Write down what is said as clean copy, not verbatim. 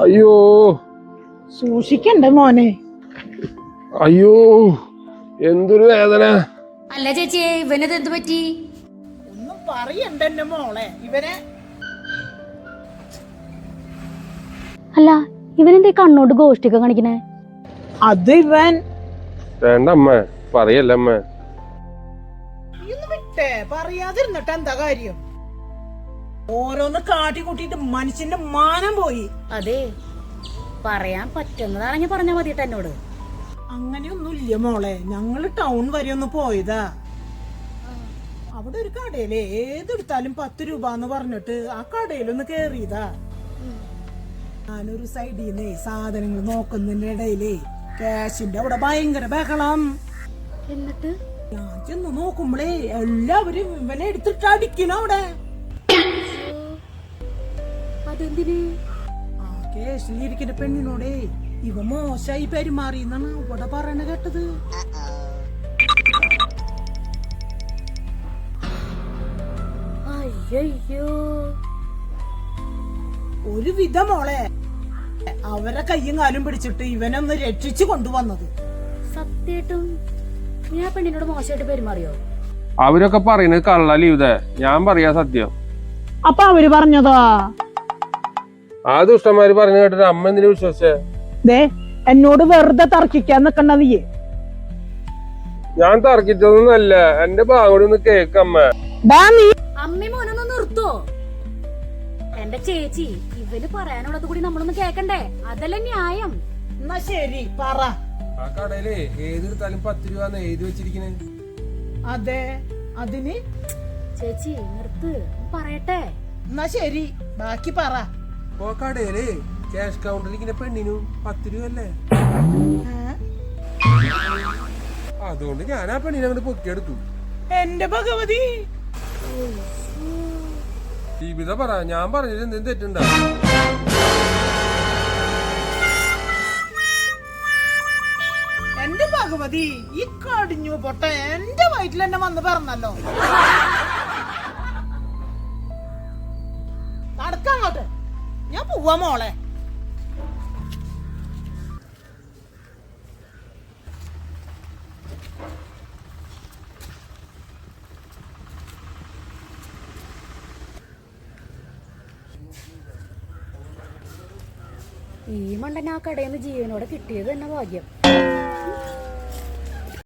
അയ്യോ സൂക്ഷിക്കണ്ടേ മോനെ. അയ്യോ എന്തൊരു വേദന. അല്ല ചേച്ചി ഇവനത് എന്ത് പറ്റി? ഒന്നും പറയണ്ട എന്റെ മോളെ. ഇവനെ അല്ല ഇവനെന്തേ കണ്ണോട്ട് ഗോഷ്ടിയൊക്കെ കാണിക്കണേ? അത് ഇവൻ വേണ്ട അമ്മ, പറയല്ല അമ്മ. ഇന്ന് വിട്ടേ, പറയാതിരുന്നിട്ട് എന്താ കാര്യം? ഓരോന്ന് കാട്ടി കൂട്ടിട്ട് മനുഷ്യന്റെ മാനം പോയി. അതെ, പറയാൻ പറ്റുന്നതാണെങ്കിൽ പറഞ്ഞാ മതിട്ട് എന്നോട്. അങ്ങനെയൊന്നുമില്ല മോളെ. ഞങ്ങള് ടൗൺ വരെ ഒന്ന് പോയതാ. അവിടെ ഒരു കടയില് ഏതെടുത്താലും 10 രൂപ എന്ന് പറഞ്ഞിട്ട് ആ കടയിലൊന്ന് കേറിയതാ. ഞാനൊരു സൈഡിന്നേ സാധനങ്ങൾ നോക്കുന്നതിന്റെ ഇടയിലേ ക്യാഷിന്റെ അവിടെ ഭയങ്കര ബഹളം. എന്നിട്ട് ഞാൻ ചെന്ന് നോക്കുമ്പോഴേ എല്ലാവരും ഇവനെ എടുത്തിട്ട് അടിക്കണ അവിടെ. അതെന്തിന്? ആ കേസിലിരിക്കുന്ന പെണ്ണിനോടേ ഇവ മോശമായി പെരുമാറി എന്നാണ് ഇവിടെ പറയണ കേട്ടത്. അയ്യോ, ഒരു വിധ മോളെ അവരെ കയ്യും കാലും പിടിച്ചിട്ട് ഇവനൊന്ന് രക്ഷിച്ചു കൊണ്ടുവന്നത്. സത്യായിട്ടും നീ ആ പെണ്ണിനോട് മോശമായിട്ട് പെരുമാറിയോ? അവരൊക്കെ പറയുന്നത് കള്ള ലീവ്തേ, ഞാൻ പറയാ സത്യം. അപ്പൊ അവര് പറഞ്ഞതാ? ആ ദുഷ്ടന്മാര് പറഞ്ഞു കേട്ടിട്ട് അമ്മ എന്തിനു വിശ്വസിച്ചേ? എന്നോട് വെറുതെ തർക്കിക്കാൻ നിക്കണ്ട നീ. ഞാൻ തർക്കിച്ചതൊന്നല്ല, എന്റെ ഭാഗം കൂടി ഒന്ന് കേക്കമ്മ. അമ്മ മോനൊന്ന് നിർത്തോ? എന്റെ ചേച്ചി, ഇവന് പറയാനുള്ളത് കൂടി നമ്മളൊന്ന് കേക്കണ്ടേ? അതല്ലേ ന്യായം. എന്നാ ശരി പറ. ആ കടയിലേ ഏതെടുത്താലും 10 രൂപ എഴുതി വെച്ചിരിക്കണേ. അതെ, അതിന് ചേച്ചി നിർത്ത്, പറയട്ടെ. എന്നാ ശരി, ബാക്കി പറ. ഓ കടയിലേ ക്യാഷ് കൗണ്ടറിൽ പെണ്ണിനും 10 രൂപ അല്ലേ? അതുകൊണ്ട് ഞാൻ ആ പെണ്ണിനെ അങ്ങോട്ട് പൊക്കിയെടുത്തു. എന്റെ ഭഗവതി, ജീവിത പറ, ഞാൻ പറഞ്ഞത് എന്തെങ്കിലും തെറ്റുണ്ടോ? എന്റെ ഭഗവതി, ഈ കടിഞ്ഞു പൊട്ട എന്റെ വയറ്റിൽ എന്നെ വന്ന് പറഞ്ഞല്ലോ. നടക്കങ്ങോട്ട്, ഞാൻ പോവാ മോളെ. ഈ മണ്ടൻ ആ കടയിൽ നിന്ന് ജീവനോടെ കിട്ടിയത് തന്നെ ഭാഗ്യം.